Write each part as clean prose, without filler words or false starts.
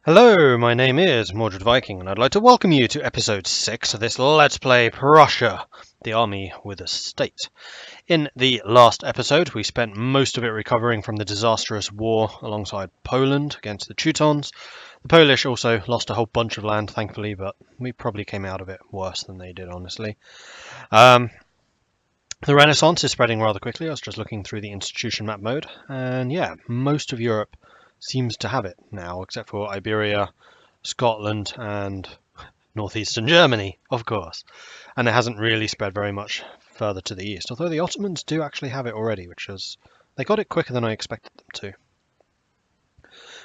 Hello, my name is Mordred Viking, and I'd like to welcome you to episode 6 of this Let's Play Prussia, the army with a state. In the last episode, we spent most of it recovering from the disastrous war alongside Poland against the Teutons. The Polish also lost a whole bunch of land, thankfully, but we probably came out of it worse than they did, honestly. The Renaissance is spreading rather quickly. I was just looking through the institution map mode, and yeah, most of Europe seems to have it now, except for Iberia, Scotland, and northeastern Germany, of course. And it hasn't really spread very much further to the east, although the Ottomans do actually have it already, which is they got it quicker than I expected them to.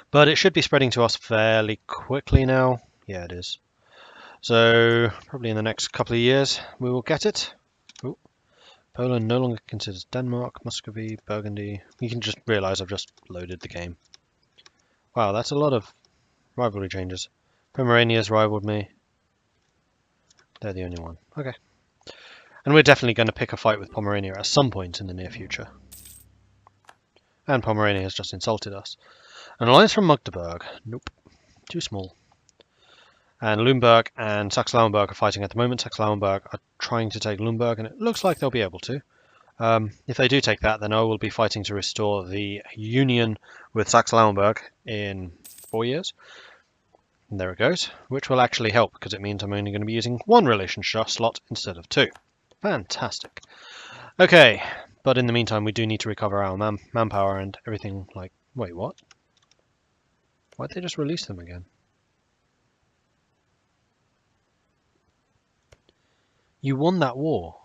But it should be spreading to us fairly quickly now. Yeah, it is. So probably in the next couple of years we will get it. Ooh. Poland no longer considers Denmark, Muscovy, Burgundy. You can just realise I've just loaded the game. Wow, that's a lot of rivalry changes. Pomerania's rivaled me. They're the only one. Okay. And we're definitely going to pick a fight with Pomerania at some point in the near future. And Pomerania has just insulted us. An alliance from Magdeburg. Nope. Too small. And Lemberg and Saxe-Lauenburg are fighting at the moment. Saxe-Lauenburg are trying to take Lemberg, and it looks like they'll be able to. If they do take that, then I will be fighting to restore the union with Saxe-Lauenburg in 4 years. And there it goes, which will actually help because it means I'm only going to be using one relationship slot instead of two. Fantastic. Okay, but in the meantime, we do need to recover our manpower and everything like... Wait, what? Why'd they just release them again? You won that war.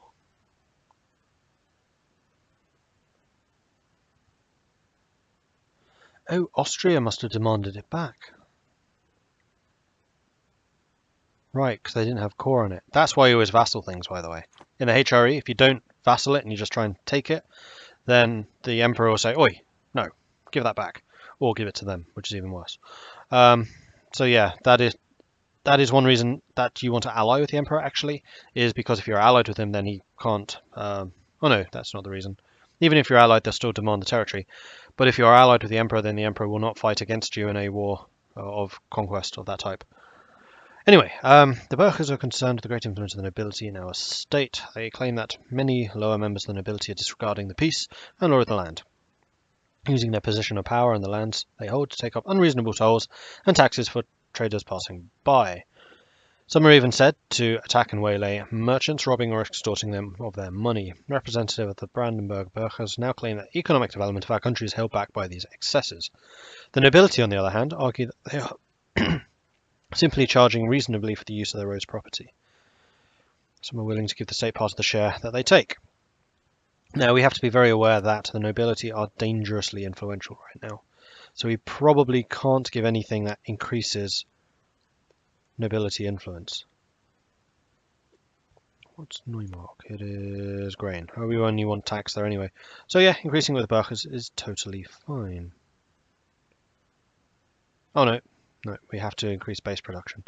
Oh, Austria must have demanded it back. Right, because they didn't have core on it. That's why you always vassal things, by the way. In the HRE, if you don't vassal it and you just try and take it, then the Emperor will say, oi, no, give that back. Or give it to them, which is even worse. So yeah, that is one reason that you want to ally with the Emperor, actually, is because if you're allied with him, then he can't... oh no, that's not the reason. Even if you're allied, they'll still demand the territory. But if you're allied with the Emperor, then the Emperor will not fight against you in a war of conquest of that type. Anyway, the Burghers are concerned with the great influence of the nobility in our state. They claim that many lower members of the nobility are disregarding the peace and law of the land, using their position of power and the lands they hold to take up unreasonable tolls and taxes for traders passing by. Some are even said to attack and waylay merchants, robbing or extorting them of their money. Representative of the Brandenburg Burghers now claim that economic development of our country is held back by these excesses. The nobility, on the other hand, argue that they are simply charging reasonably for the use of their roads property. Some are willing to give the state part of the share that they take. Now, we have to be very aware that the nobility are dangerously influential right now. So we probably can't give anything that increases nobility influence. What's Neumark? It is grain. Oh, we only want tax there anyway. So yeah, increasing with the Burghers is totally fine. Oh no. No, we have to increase base production.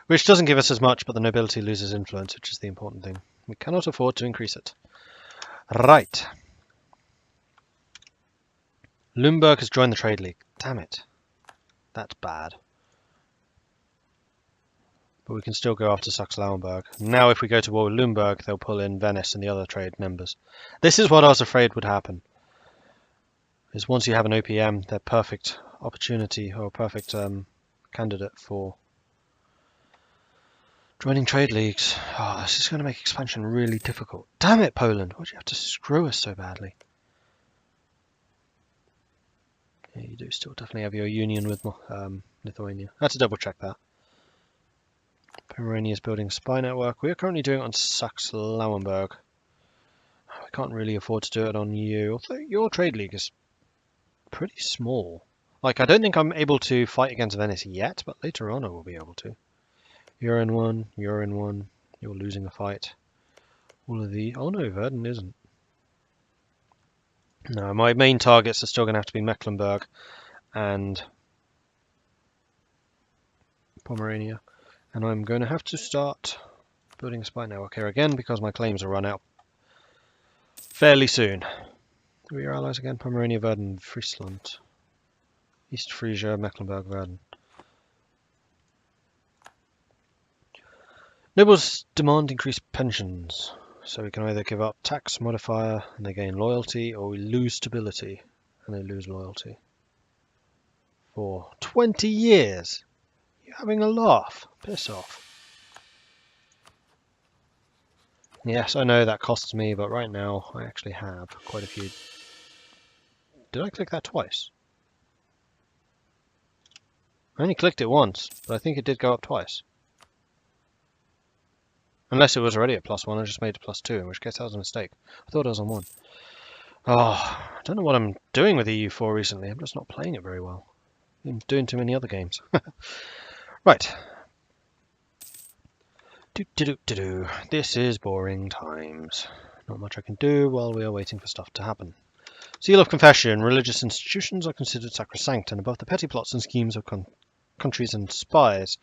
Which doesn't give us as much, but the nobility loses influence, which is the important thing. We cannot afford to increase it. Right. Lemberg has joined the Trade League. Damn it. That's bad. But we can still go after Saxe-Lauenburg. Now if we go to war with Lemberg, they'll pull in Venice and the other trade members. This is what I was afraid would happen. Is once you have an OPM, they're perfect opportunity or perfect candidate for joining trade leagues. Oh, this is going to make expansion really difficult. Damn it, Poland! Why'd you have to screw us so badly? Yeah, you do still definitely have your union with Lithuania. I had to double check that. Pomerania is building a spy network. We are currently doing it on Saxe-Lauenburg. We can't really afford to do it on you. Although your trade league is pretty small. Like, I don't think I'm able to fight against Venice yet, but later on I will be able to. You're in one, you're in one, you're losing a fight. All of the... Oh no, Verden isn't. No, my main targets are still going to have to be Mecklenburg and Pomerania. And I'm going to have to start building a spy network here again because my claims will run out fairly soon. Who are your allies again? Pomerania, Verden, Friesland. East Frisia, Mecklenburg, Verden. Nobles demand increased pensions, so we can either give up tax modifier and they gain loyalty, or we lose stability and they lose loyalty. For 20 years! You're having a laugh. Piss off. Yes, I know that costs me, but right now I actually have quite a few. Did I click that twice? I only clicked it once, but I think it did go up twice. Unless it was already at +1, I just made it +2, in which case that was a mistake. I thought I was on 1. Oh, I don't know what I'm doing with EU4 recently. I'm just not playing it very well. I'm doing too many other games. Right. This is boring times. Not much I can do while we are waiting for stuff to happen. Seal of confession. Religious institutions are considered sacrosanct and above the petty plots and schemes of countries and spies.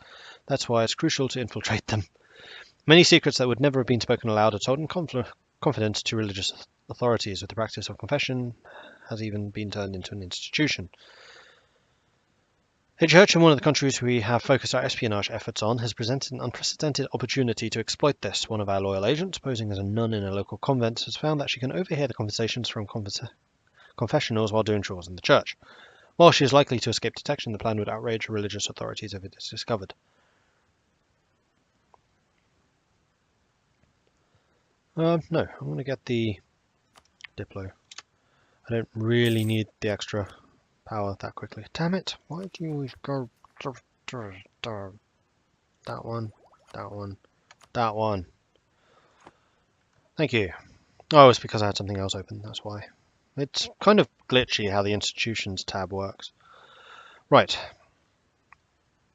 That's why it's crucial to infiltrate them. Many secrets that would never have been spoken aloud are told in confidence to religious authorities, with the practice of confession has even been turned into an institution. A church in one of the countries we have focused our espionage efforts on has presented an unprecedented opportunity to exploit this. One of our loyal agents, posing as a nun in a local convent, has found that she can overhear the conversations from confessionals while doing chores in the church. While she is likely to escape detection, the plan would outrage religious authorities if it is discovered. No, I'm going to get the Diplo. I don't really need the extra power that quickly. Damn it! Why do you always go... That one, that one, that one. Thank you. Oh, it's because I had something else open, that's why. It's kind of glitchy how the institutions tab works. Right.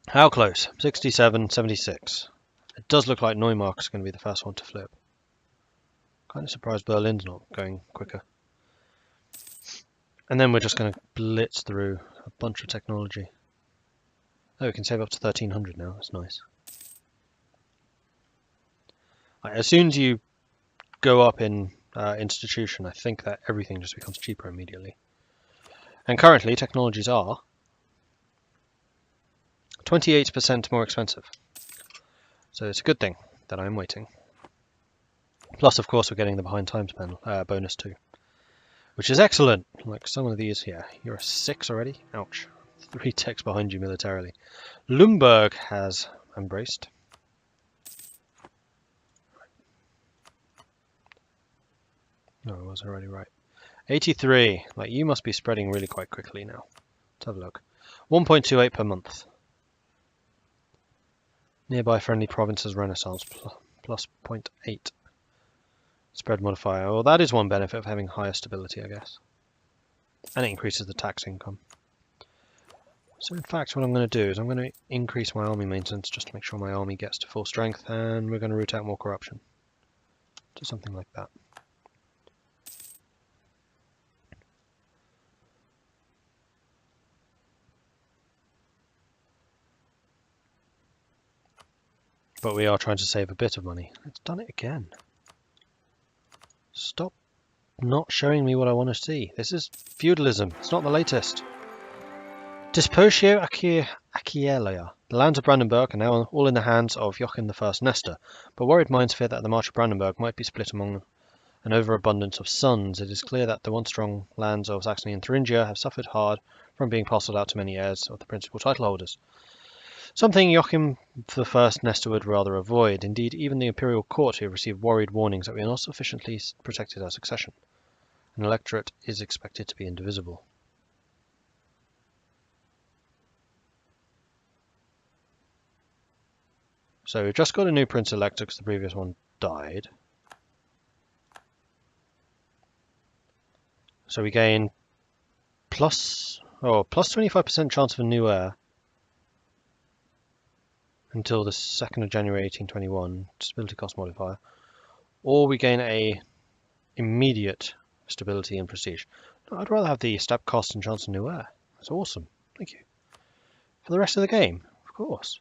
How close? 67, 76. It does look like Neumark's going to be the first one to flip. Kind of surprised Berlin's not going quicker. And then we're just going to blitz through a bunch of technology. Oh, we can save up to 1300 now. That's nice. Right, as soon as you go up in institution, I think that everything just becomes cheaper immediately. And currently, technologies are 28% more expensive. So it's a good thing that I'm waiting. Plus, of course, we're getting the behind times bonus too, which is excellent. Like some of these here. You're a 6 already? Ouch. 3 techs behind you militarily. Lumberg has embraced. No, I was already right. 83. Like, you must be spreading really quite quickly now. Let's have a look. 1.28 per month. Nearby friendly provinces Renaissance plus 0.8. Spread modifier. Well, that is one benefit of having higher stability, I guess. And it increases the tax income. So in fact, what I'm going to do is I'm going to increase my army maintenance just to make sure my army gets to full strength, and we're going to root out more corruption. Do something like that. But we are trying to save a bit of money. It's done it again. Stop not showing me what I want to see. This is feudalism. It's not the latest. Disposio Achilleia. The lands of Brandenburg are now all in the hands of Joachim I Nestor, but worried minds fear that the March of Brandenburg might be split among an overabundance of sons. It is clear that the once strong lands of Saxony and Thuringia have suffered hard from being parcelled out to many heirs of the principal title holders. Something Joachim I Nestor would rather avoid. Indeed, even the imperial court have received worried warnings that we are not sufficiently protected our succession. An electorate is expected to be indivisible. So we've just got a new Prince Elector because the previous one died. So we gain plus 25% chance of a new heir until the 2nd of January 1821, stability cost modifier, or we gain a immediate stability and prestige. No, I'd rather have the step cost and chance of new heir. That's awesome. Thank you. For the rest of the game, of course.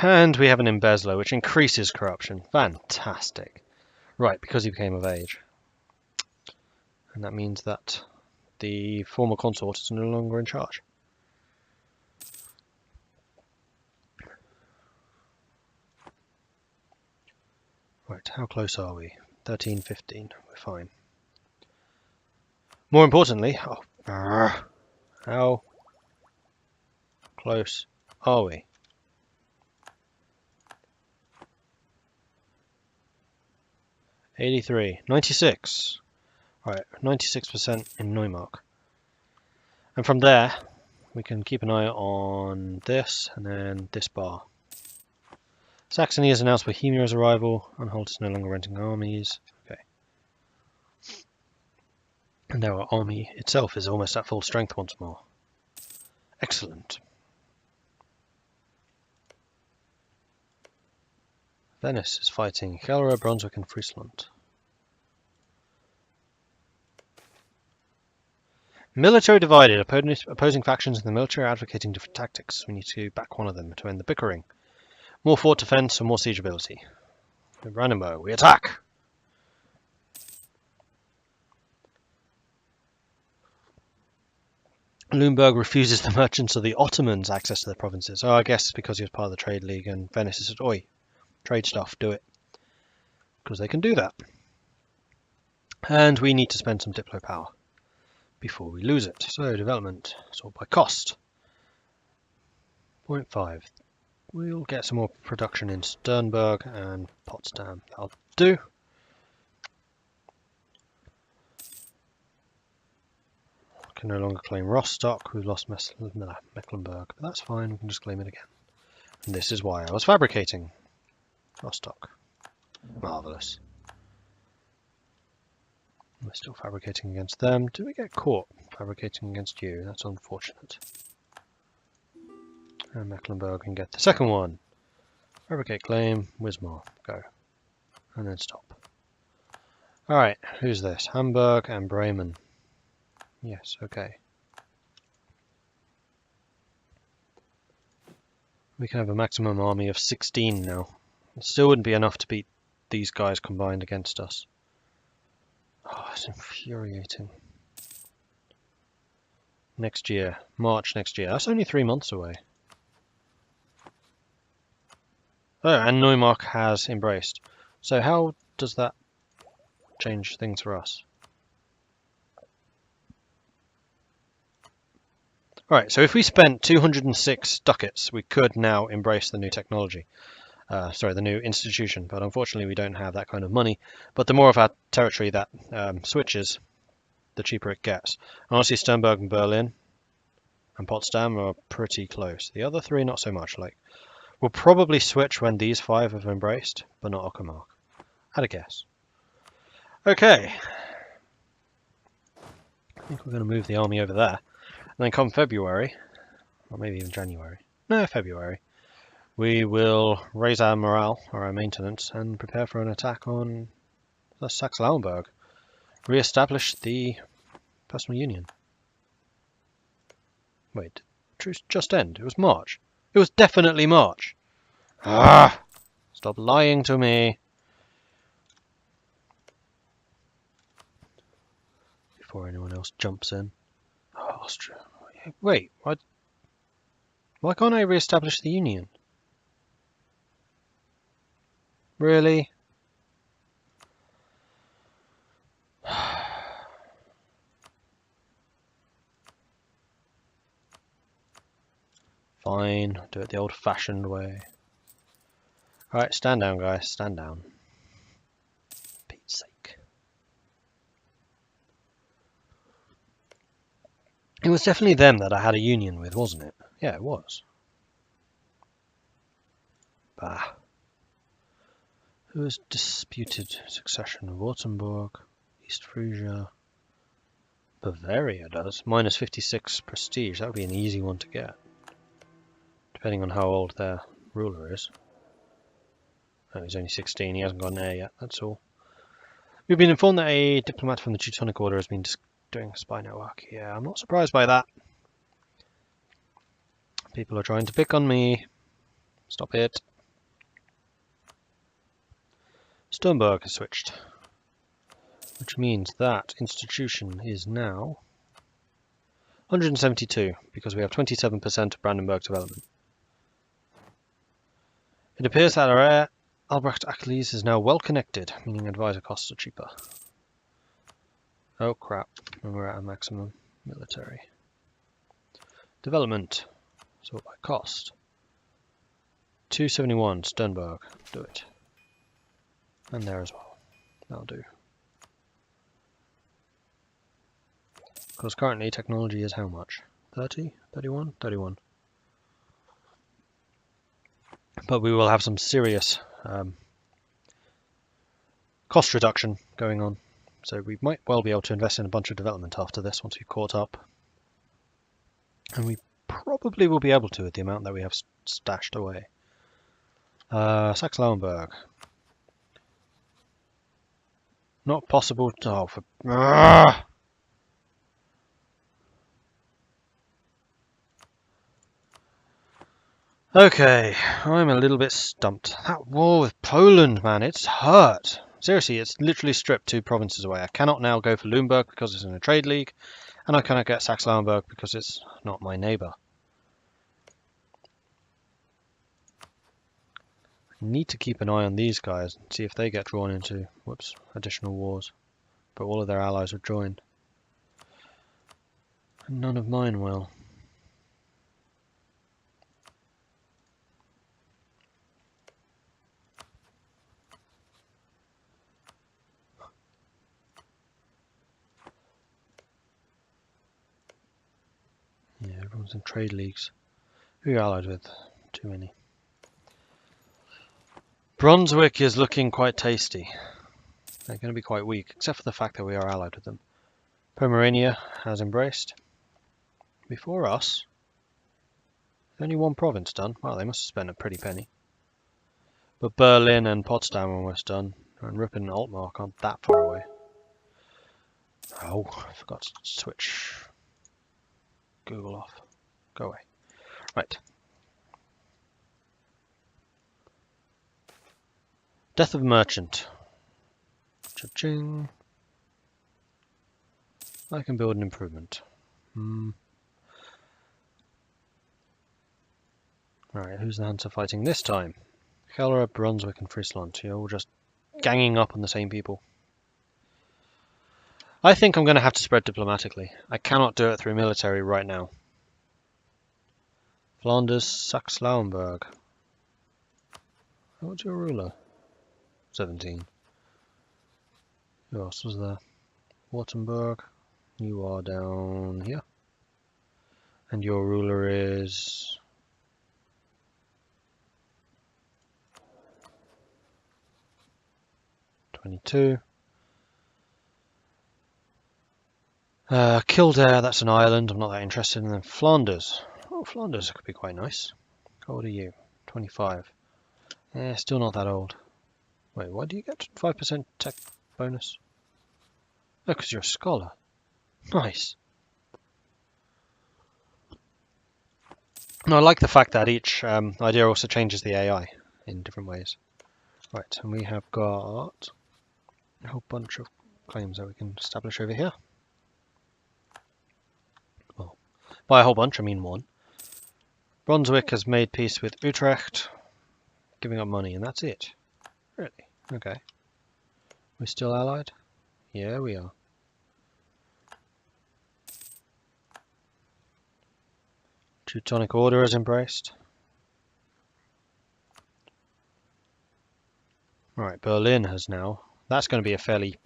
And we have an embezzler, which increases corruption. Fantastic. Right, because he became of age. And that means that the former consort is no longer in charge. Right, how close are we? 13, 15. We're fine. More importantly, how close are we? $83, 96. Right, 96% in Neumark. And from there, we can keep an eye on this and then this bar. Saxony has announced Bohemia's arrival. Anhalt is no longer renting armies. Okay. And our army itself is almost at full strength once more. Excellent. Venice is fighting Helra, Brunswick and Friesland. Military divided. Opposing factions in the military are advocating different tactics. We need to back one of them to end the bickering. More fort defense and more siege ability. In Brandenburg, we attack! Lumberg refuses the merchants of the Ottomans access to the provinces. Oh, I guess because he was part of the trade league, and Venice said, oi, trade stuff, do it. Because they can do that. And we need to spend some diplo power before we lose it. So, development, sort by cost. 0.5. We'll get some more production in Sternberg and Potsdam. That'll do. Can no longer claim Rostock. We've lost Mecklenburg, but that's fine. We can just claim it again. And this is why I was fabricating Rostock. Marvelous. We're still fabricating against them. Do we get caught fabricating against you? That's unfortunate. And Mecklenburg can get the second one. Fabricate claim, Wismar, go. And then stop. Alright, who's this? Hamburg and Bremen. Yes, okay. We can have a maximum army of 16 now. It still wouldn't be enough to beat these guys combined against us. Oh, it's infuriating. Next year. March next year. That's only 3 months away. Oh, and Neumark has embraced. So how does that change things for us? Right, so if we spent 206 ducats, we could now embrace the new technology. The new institution, but unfortunately we don't have that kind of money. But the more of our territory that switches, the cheaper it gets. And honestly, Sternberg and Berlin and Potsdam are pretty close. The other three, not so much. Like, we'll probably switch when these 5 have embraced, but not Uckermark. Had a guess. Okay. I think we're going to move the army over there. And then come February, or maybe even January. No, February. We will raise our morale, or our maintenance, and prepare for an attack on Saxe-Lauenburg. Re-establish the personal union. Wait, truce just end? It was March. It was definitely March. Ah! Stop lying to me. Before anyone else jumps in. Oh, Austria. Wait, why can't I re-establish the union? Really? Fine, do it the old-fashioned way. Alright, stand down, guys, stand down. Pete's sake. It was definitely them that I had a union with, wasn't it? Yeah, it was. Bah. Who has disputed succession? Württemberg, East Prussia, Bavaria does. Minus 56 prestige. That would be an easy one to get. Depending on how old their ruler is. Oh, he's only 16. He hasn't got an heir yet. That's all. We've been informed that a diplomat from the Teutonic Order has been doing a spy network. Yeah, I'm not surprised by that. People are trying to pick on me. Stop it. Sternberg has switched, which means that institution is now 172 because we have 27% of Brandenburg development. It appears that our heir Albrecht Achilles is now well connected, meaning advisor costs are cheaper. Oh crap, and we're at a maximum military. Development, sort by cost. 271, Sternberg, do it. And there as well, that'll do. Because currently technology is how much? 30? 31? 31. But we will have some serious cost reduction going on. So we might well be able to invest in a bunch of development after this once we've caught up. And we probably will be able to with the amount that we have stashed away. Saxe-Lauenburg. Not possible to... Oh, for... Okay, I'm a little bit stumped. That war with Poland, man, it's hurt. Seriously, it's literally stripped 2 provinces away. I cannot now go for Lumberg because it's in a trade league, and I cannot get Saxe-Lauenburg because it's not my neighbour. I need to keep an eye on these guys and see if they get drawn into, additional wars. But all of their allies have joined. And none of mine will. Yeah, everyone's in trade leagues. Who are you allied with? Too many. Brunswick is looking quite tasty. They're going to be quite weak, except for the fact that we are allied with them. Pomerania has embraced. Before us, only 1 province done. Wow, they must have spent a pretty penny. But Berlin and Potsdam are almost done, and Ripon and Altmark aren't that far away. Oh, I forgot to switch Google off. Go away. Right. Death of Merchant. Cha-ching. I can build an improvement. Alright, who's the Hansa fighting this time? Helra, Brunswick and Friesland. You're all just ganging up on the same people. I think I'm going to have to spread diplomatically. I cannot do it through military right now. Flanders, Saxe-Lauenburg. What's your ruler? 17. Who else was there? Wartenberg. You are down here. And your ruler is... 22. Kildare, that's an island. I'm not that interested. And then Flanders. Oh, Flanders could be quite nice. How old are you? 25. Still not that old. Wait, why do you get 5% tech bonus? Oh, because you're a scholar. Nice. No, I like the fact that each idea also changes the AI in different ways. Right, and we have got a whole bunch of claims that we can establish over here. Well, by a whole bunch, I mean 1. Brunswick has made peace with Utrecht, giving up money, and that's it. Really? Okay. We're still allied? Yeah, we are. Teutonic Order is embraced. Right, Berlin has now. That's going to be a fairly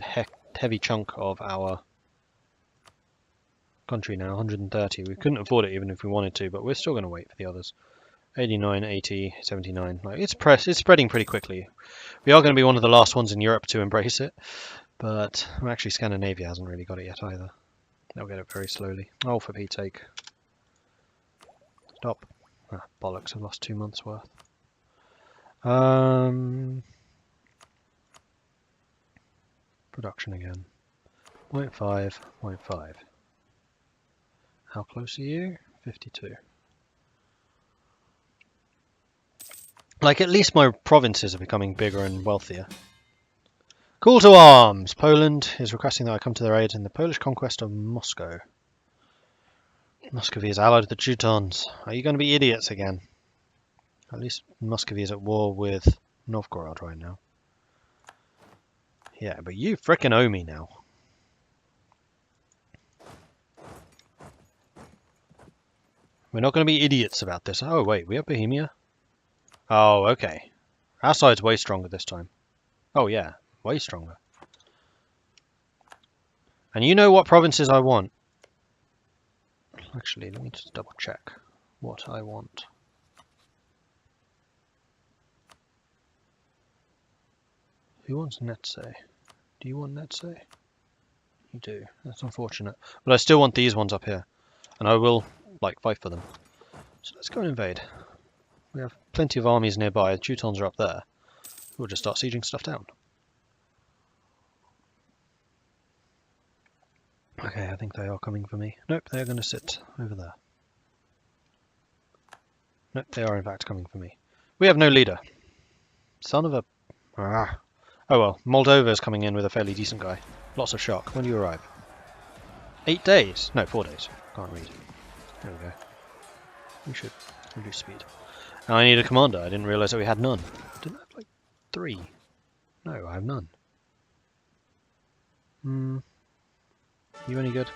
heavy chunk of our country now, 130. We couldn't afford it even if we wanted to, but we're still going to wait for the others. 89, 80, 79. Like, it's spreading pretty quickly. We are going to be one of the last ones in Europe to embrace it, but actually Scandinavia hasn't really got it yet either. They'll get it very slowly. Oh, for Pete's sake. Stop. Ah, bollocks, I've lost 2 months worth. Production again. 0.5, 0.5. How close are you? 52. Like, at least my provinces are becoming bigger and wealthier. Call to arms! Poland is requesting that I come to their aid in the Polish conquest of Moscow. Muscovy is allied with the Teutons. Are you going to be idiots again? At least Muscovy is at war with Novgorod right now. Yeah, but you frickin' owe me now. We're not going to be idiots about this. Oh, wait, we have Bohemia? Oh, okay. Our side's way stronger this time. Oh, yeah, way stronger. And you know what provinces I want. Actually, let me just double check what I want. Who wants Netse? Do you want Netse? You do. That's unfortunate. But I still want these ones up here. And I will, like, fight for them. So let's go and invade. We have plenty of armies nearby. The Teutons are up there. We'll just start sieging stuff down. Okay, I think they are coming for me. Nope, they're going to sit over there. Nope, they are in fact coming for me. We have no leader. Son of a... Ah. Oh well, Moldova is coming in with a fairly decent guy. Lots of shock. When do you arrive? 8 days? No, 4 days. Can't read. There we go. We should reduce speed. Now I need a commander. I didn't realise that we had none. Didn't I have like 3? No, I have none. You any good?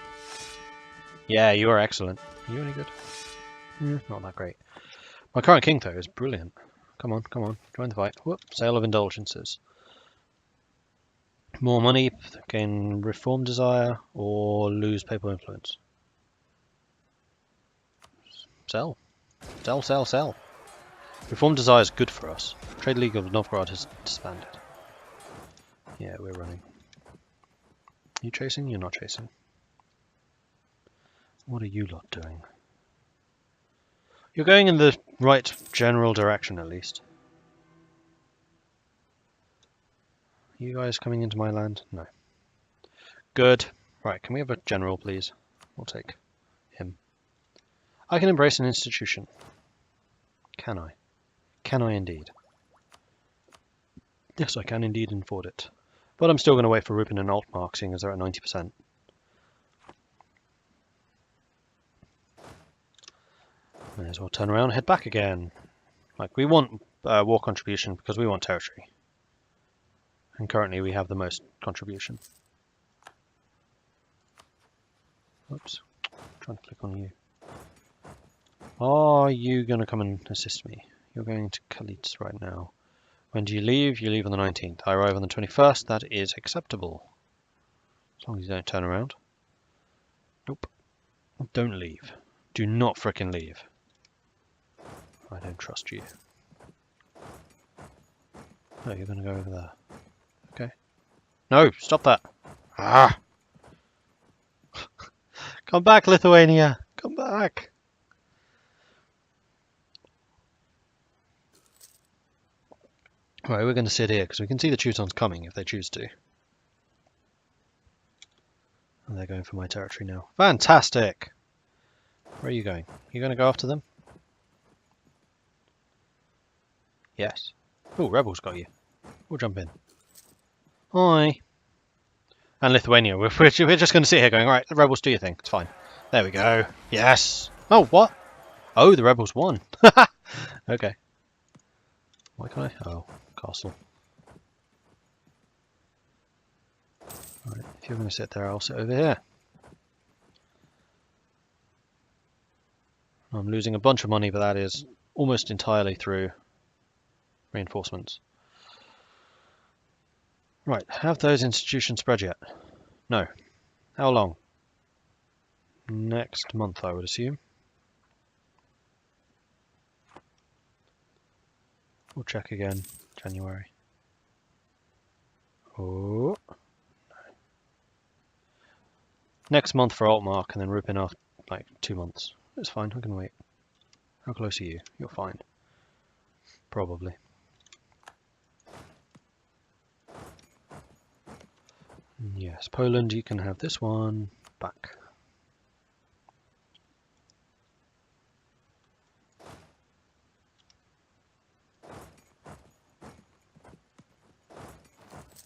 Yeah, you are excellent. Are you any good? Not that great. My current king, though, is brilliant. Come on, come on. Join the fight. Whoop. Sale of indulgences. More money, gain reform desire, or lose papal influence. Sell. Sell, sell, sell. Reform desire is good for us. Trade League of Novgorod has disbanded. Yeah, we're running. You chasing? You're not chasing. What are you lot doing? You're going in the right general direction, at least. You guys coming into my land? No. Good. Right, can we have a general, please? We'll take him. I can embrace an institution. Can I? Can I indeed? Yes, I can indeed afford it. But I'm still going to wait for Rupin and Altmark, seeing as they're at 90%. May as well turn around and head back again. Like, we want war contribution because we want territory. And currently we have the most contribution. Oops. Trying to click on you. Are you going to come and assist me? You're going to Kalitz right now. When do you leave? You leave on the 19th. I arrive on the 21st. That is acceptable. As long as you don't turn around. Nope. Don't leave. Do not frickin' leave. I don't trust you. Oh, you're going to go over there. Okay. No, stop that. Ah! Come back, Lithuania! Come back! Right, we're going to sit here because we can see the Teutons coming if they choose to. And they're going for my territory now. Fantastic! Where are you going? You going to go after them? Yes. Oh, rebels got you. We'll jump in. Hi. And Lithuania. We're just going to sit here going, right, the rebels do your thing. It's fine. There we go. Yes. Oh, what? Oh, the rebels won. Okay. Why can't I? Oh, castle. Right, if you're going to sit there, I'll sit over here. I'm losing a bunch of money, but that is almost entirely through reinforcements. Right, have those institutions spread yet? No. How long? Next month, I would assume. We'll check again. January. Oh. No. Next month for Altmark, and then Rupin after like 2 months. It's fine, I can wait. How close are you? You're fine. Probably. Yes, Poland, you can have this one back.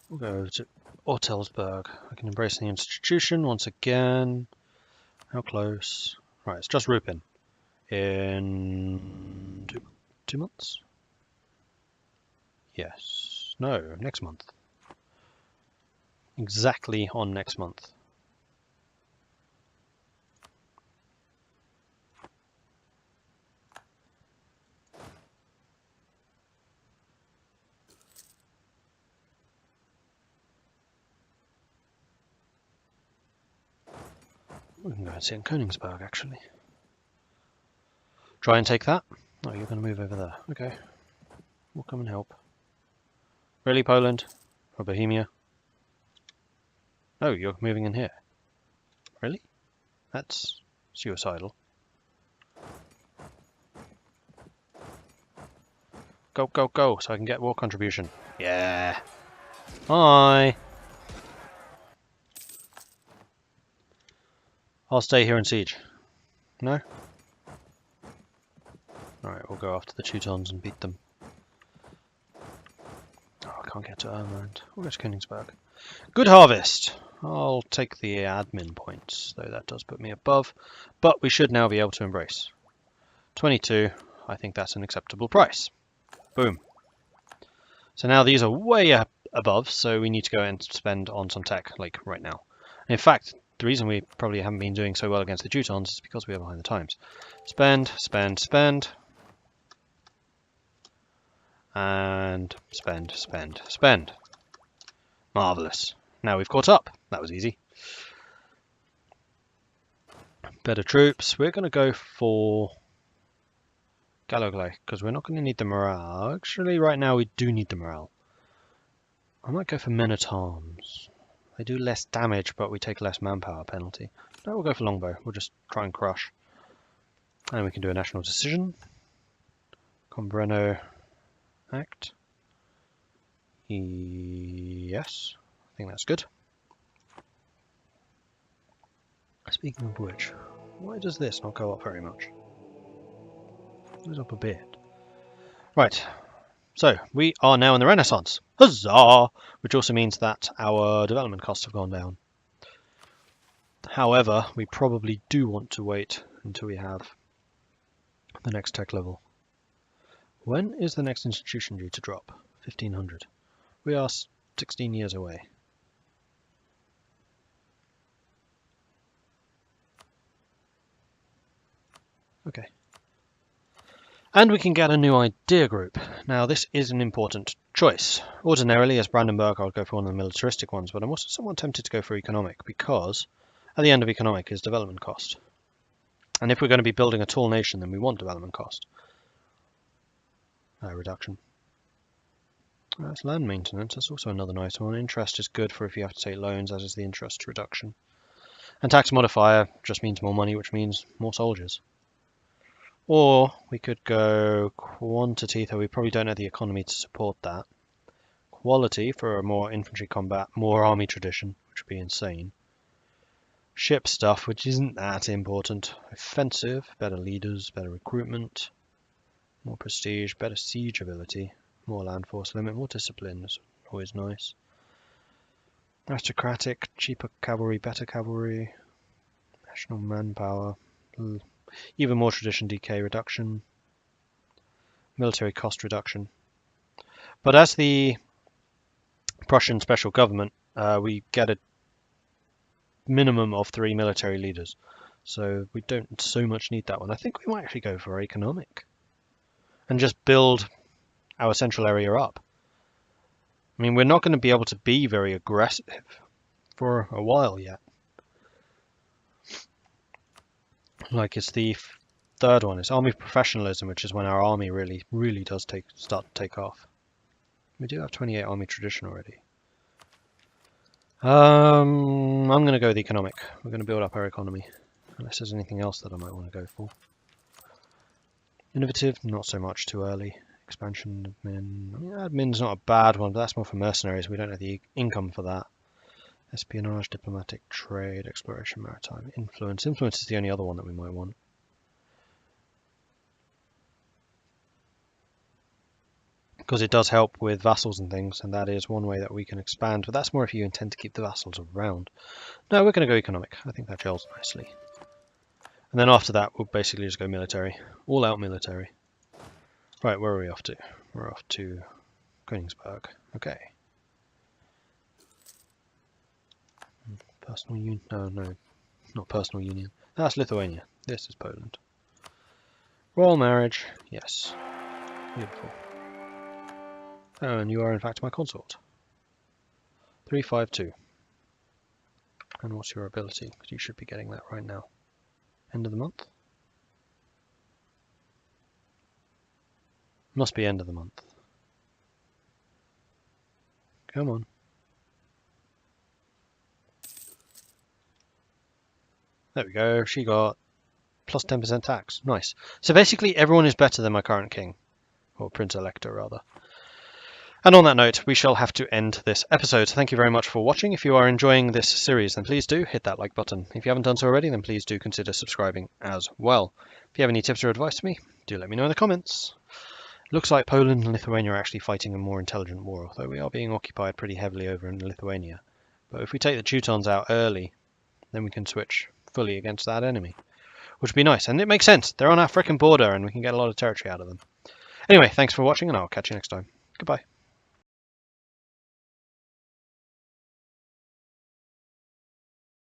We'll go over to Ortelsburg. I can embrace the institution once again. How close? Right, it's just Rupin. In two months? Yes. No, next month. Exactly on next month. We can go and see in Königsberg, actually. Try and take that? Oh, you're going to move over there. Okay. We'll come and help. Really, Poland? Or Bohemia? Oh, you're moving in here. Really? That's suicidal. Go, go, go, so I can get war contribution. Yeah. Hi. I'll stay here and siege. No? Alright, we'll go after the Teutons and beat them. Oh, I can't get to Ermland. We'll go to Königsberg. Good harvest! I'll take the admin points, though that does put me above. But we should now be able to embrace. 22. I think that's an acceptable price. Boom. So now these are way up above, so we need to go and spend on some tech, like right now. In fact, the reason we probably haven't been doing so well against the Teutons is because we are behind the times. Spend, spend, spend. And spend, spend, spend. Marvellous. Now we've caught up. That was easy. Better troops. We're going to go for Gallogly, because we're not going to need the morale. Actually, right now we do need the morale. I might go for men-at-arms. They do less damage, but we take less manpower penalty. No, we'll go for longbow. We'll just try and crush. And we can do a national decision. Combreno Act. Yes, I think that's good. Speaking of which, why does this not go up very much? It goes up a bit. Right, so we are now in the Renaissance. Huzzah! Which also means that our development costs have gone down. However, we probably do want to wait until we have the next tech level. When is the next institution due to drop? 1500. We are 16 years away. Okay. And we can get a new idea group. Now this is an important choice. Ordinarily, as Brandenburg, I would go for one of the militaristic ones, but I'm also somewhat tempted to go for economic, because at the end of economic is development cost. And if we're going to be building a tall nation, then we want development cost reduction. That's land maintenance. That's also another nice one. Interest is good for if you have to take loans, as is the interest reduction. And tax modifier just means more money, which means more soldiers. Or we could go quantity, though we probably don't have the economy to support that. Quality for a more infantry combat, more army tradition, which would be insane. Ship stuff, which isn't that important. Offensive, better leaders, better recruitment. More prestige, better siege ability. More land force limit, more discipline is always nice. Aristocratic, cheaper cavalry, better cavalry. National manpower. Even more tradition decay reduction. Military cost reduction. But as the Prussian special government, we get a minimum of 3 military leaders. So we don't so much need that one. I think we might actually go for economic. And just build our central area up. I mean, we're not going to be able to be very aggressive for a while yet. Like, it's the third one. It's army professionalism, which is when our army really does start to take off. We do have 28 army tradition already. I'm going to go with economic. We're going to build up our economy. Unless there's anything else that I might want to go for. Innovative, not so much, too early. Expansion admin. I mean, admin's not a bad one, but that's more for mercenaries. We don't have the income for that. Espionage, diplomatic, trade, exploration, maritime, influence. Influence is the only other one that we might want. Because it does help with vassals and things, and that is one way that we can expand, but that's more if you intend to keep the vassals around. No, we're going to go economic. I think that gels nicely. And then after that, we'll basically just go military. All out military. Right, where are we off to? We're off to Königsberg. Okay. Personal union? No, not personal union. That's Lithuania. This is Poland. Royal marriage. Yes. Beautiful. Oh, and you are in fact my consort. 352. And what's your ability? Because you should be getting that right now. End of the month? Must be end of the month. Come on. There we go. She got plus 10% tax. Nice. So basically everyone is better than my current king. Or Prince Elector, rather. And on that note, we shall have to end this episode. Thank you very much for watching. If you are enjoying this series, then please do hit that like button. If you haven't done so already, then please do consider subscribing as well. If you have any tips or advice for me, do let me know in the comments. Looks like Poland and Lithuania are actually fighting a more intelligent war, although we are being occupied pretty heavily over in Lithuania. But if we take the Teutons out early, then we can switch fully against that enemy, which would be nice. And it makes sense. They're on our frickin' border and we can get a lot of territory out of them. Anyway, thanks for watching and I'll catch you next time. Goodbye.